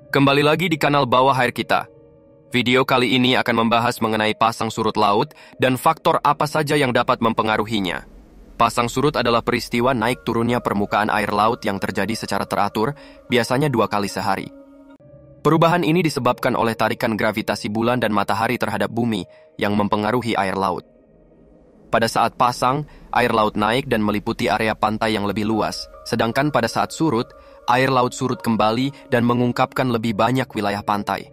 Kembali lagi di kanal Bawah Air kita. Video kali ini akan membahas mengenai pasang surut laut dan faktor apa saja yang dapat mempengaruhinya. Pasang surut adalah peristiwa naik turunnya permukaan air laut yang terjadi secara teratur, biasanya 2 kali sehari. Perubahan ini disebabkan oleh tarikan gravitasi bulan dan matahari terhadap bumi yang mempengaruhi air laut. Pada saat pasang, air laut naik dan meliputi area pantai yang lebih luas, sedangkan pada saat surut, air laut surut kembali dan mengungkapkan lebih banyak wilayah pantai.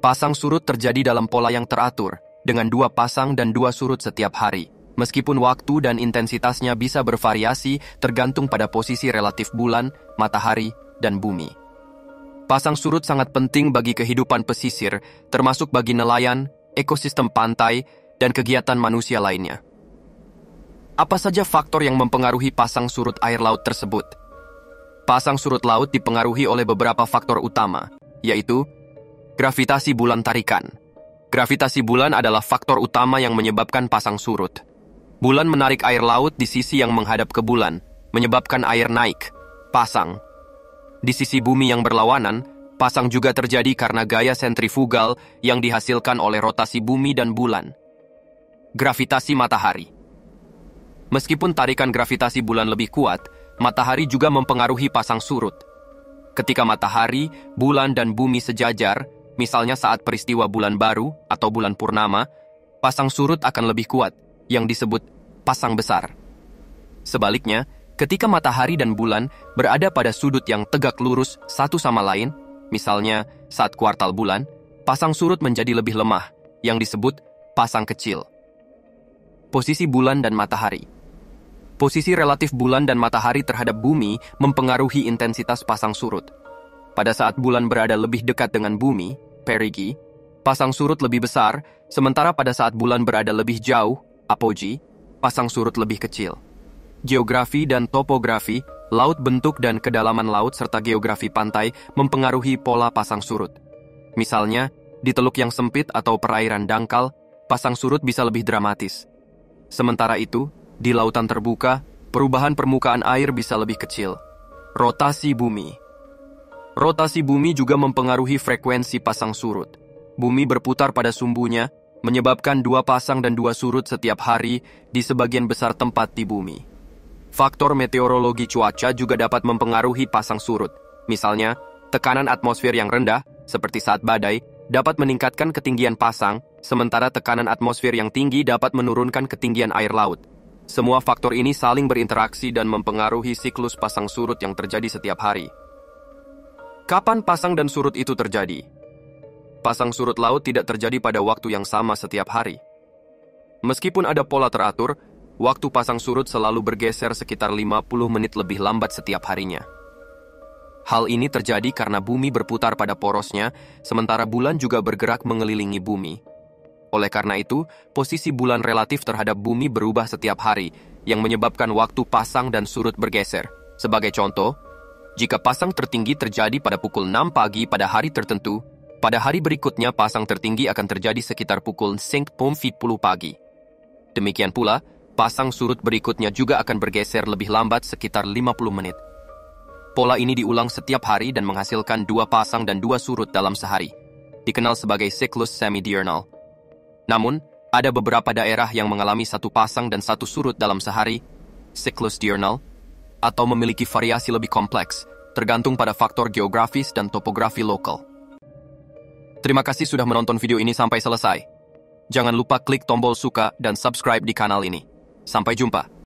Pasang surut terjadi dalam pola yang teratur, dengan 2 pasang dan 2 surut setiap hari, meskipun waktu dan intensitasnya bisa bervariasi tergantung pada posisi relatif bulan, matahari, dan bumi. Pasang surut sangat penting bagi kehidupan pesisir, termasuk bagi nelayan, ekosistem pantai, dan kegiatan manusia lainnya. Apa saja faktor yang mempengaruhi pasang surut air laut tersebut? Pasang surut laut dipengaruhi oleh beberapa faktor utama, yaitu gravitasi bulan tarikan. Gravitasi bulan adalah faktor utama yang menyebabkan pasang surut. Bulan menarik air laut di sisi yang menghadap ke bulan, menyebabkan air naik, pasang. Di sisi bumi yang berlawanan, pasang juga terjadi karena gaya sentrifugal yang dihasilkan oleh rotasi bumi dan bulan. Gravitasi matahari. Meskipun tarikan gravitasi bulan lebih kuat, matahari juga mempengaruhi pasang surut. Ketika matahari, bulan, dan bumi sejajar, misalnya saat peristiwa bulan baru atau bulan purnama, pasang surut akan lebih kuat, yang disebut pasang besar. Sebaliknya, ketika matahari dan bulan berada pada sudut yang tegak lurus satu sama lain, misalnya saat kuartal bulan, pasang surut menjadi lebih lemah, yang disebut pasang kecil. Posisi bulan dan matahari. Posisi relatif bulan dan matahari terhadap bumi mempengaruhi intensitas pasang surut. Pada saat bulan berada lebih dekat dengan bumi, perigee, pasang surut lebih besar, sementara pada saat bulan berada lebih jauh, apogee, pasang surut lebih kecil. Geografi dan topografi, laut bentuk dan kedalaman laut serta geografi pantai mempengaruhi pola pasang surut. Misalnya, di teluk yang sempit atau perairan dangkal, pasang surut bisa lebih dramatis. Sementara itu, di lautan terbuka, perubahan permukaan air bisa lebih kecil. Rotasi bumi. Rotasi bumi juga mempengaruhi frekuensi pasang surut. Bumi berputar pada sumbunya, menyebabkan 2 pasang dan 2 surut setiap hari di sebagian besar tempat di bumi. Faktor meteorologi cuaca juga dapat mempengaruhi pasang surut. Misalnya, tekanan atmosfer yang rendah, seperti saat badai, dapat meningkatkan ketinggian pasang, sementara tekanan atmosfer yang tinggi dapat menurunkan ketinggian air laut. Semua faktor ini saling berinteraksi dan mempengaruhi siklus pasang surut yang terjadi setiap hari. Kapan pasang dan surut itu terjadi? Pasang surut laut tidak terjadi pada waktu yang sama setiap hari. Meskipun ada pola teratur, waktu pasang surut selalu bergeser sekitar 50 menit lebih lambat setiap harinya. Hal ini terjadi karena bumi berputar pada porosnya, sementara bulan juga bergerak mengelilingi bumi. Oleh karena itu, posisi bulan relatif terhadap bumi berubah setiap hari, yang menyebabkan waktu pasang dan surut bergeser. Sebagai contoh, jika pasang tertinggi terjadi pada pukul 6 pagi pada hari tertentu, pada hari berikutnya pasang tertinggi akan terjadi sekitar pukul 5:10 pagi. Demikian pula, pasang surut berikutnya juga akan bergeser lebih lambat sekitar 50 menit. Pola ini diulang setiap hari dan menghasilkan 2 pasang dan 2 surut dalam sehari, dikenal sebagai siklus semi-diurnal. Namun, ada beberapa daerah yang mengalami 1 pasang dan 1 surut dalam sehari, siklus diurnal, atau memiliki variasi lebih kompleks, tergantung pada faktor geografis dan topografi lokal. Terima kasih sudah menonton video ini sampai selesai. Jangan lupa klik tombol suka dan subscribe di kanal ini. Sampai jumpa.